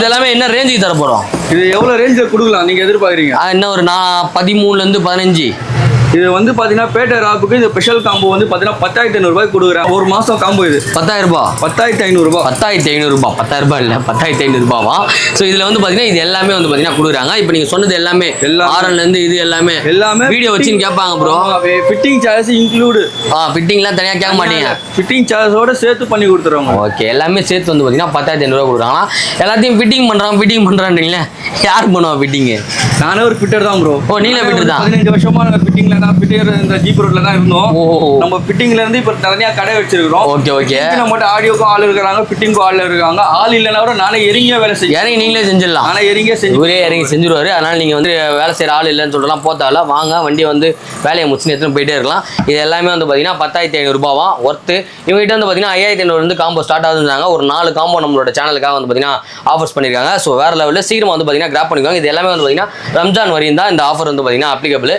இதெல்லாமே என்ன ரேஞ்சுக்கு தர போறோம்? இது எவ்வளவு ரேஞ்சில் கொடுக்கலாம் நீங்க எதிர்பார்க்குறீங்க? என்ன ஒரு 13 ல இருந்து 15. இது வந்து பாத்தீங்கன்னா பேட்டை ராப்புக்கு இந்த ஸ்பெஷல் காம்போ வந்து பாத்தீங்கன்னா 10,500 ரூபாய்க்கு கொடுக்குறேன். ஒரு மாசம் காம்போ இது 10,000 ரூபாய். 10,500 ரூபாய். 10,500 ரூபாய். 10,000 ரூபாய் இல்ல, 10,500 ரூபாவா? ஸோ இதுல வந்து பாத்தீங்கன்னா இது எல்லாமே வந்து பாத்தீங்கன்னா கொடுக்குறாங்க. இப்போ நீங்க சொன்னது எல்லாமே ஆரன்ல இருந்து இது எல்லாமே வீடியோ வச்சுன்னு கேட்பாங்க ப்ரோ. Fitting charge include. ஃபிட்டிங்லாம் தனியா கேட்க மாட்டீங்க, ஃபிட்டிங் சார்ஜோட சேர்த்து பண்ணி கொடுத்துருவாங்க. ஓகே, எல்லாமே சேர்த்து வந்து பாத்தீங்கன்னா 10,500 ரூபாய் கொடுக்குறாங்க. எல்லாத்தையும் ஃபிட்டிங் பண்றான்றீங்களே, யார் பண்ணுவா ஃபிட்டிங்? நானே ஒரு ஃபிட்டர் தான் ப்ரோ. ஓ, நீங்களே ஃபிட்டர் தான்? 15 வருஷமா நாங்க ஃபிட்டிங்ல தான் இந்த ஜீப் ரோட்ல தான் இருந்தோம். நம்ம ஃபிட்டிங்ல இருந்து இப்ப தனியா கடை வச்சிருக்கோம். Okay okay. நம்ம ஆடியோக்கும் ஆள் இருக்காங்க, ஃபிட்டிங்கும் ஆள் இருக்காங்க. ஆள் இல்லைன்னா கூட நானே இறங்கியே வேலை செய்ய. இறங்கி நீங்களே செஞ்சிடலாம். ஆனா இறங்கியே ஒரே இறங்கி செஞ்சிருவாரு. அதனால நீங்க வந்து வேலை செய்யற ஆள் இல்லைன்னு சொல்லலாம் போத்தால வாங்க, வண்டியை வந்து வேலையை முடிச்சுன்னு எடுத்துன்னு போயிட்டே இருக்கலாம். இது எல்லாமே வந்து பாத்தீங்கன்னா 10,500 ரூபாவா ஒர்த்து. இவங்ககிட்ட வந்து பாத்தீங்கன்னா 5,500 வந்து காம்போ ஸ்டார்ட் ஆகுதுன்னாங்க. ஒரு 4 காம்போ நம்மளோட சேனலுக்காக வந்து பாத்தீங்கன்னா ஆஃபர்ஸ் பண்ணிருக்காங்க. ஸோ வேற லெவலில் சீக்கிரமா வந்து பாத்தீங்கன்னா கிராப் பண்ணிக்குவாங்க. இது எல்லாமே வந்து பாத்தீங்கன்னா ரம்ஜான் வரையும் தான் இந்த ஆஃபர் வந்து பாத்தீங்கன்னா அப்ளிகபிள்.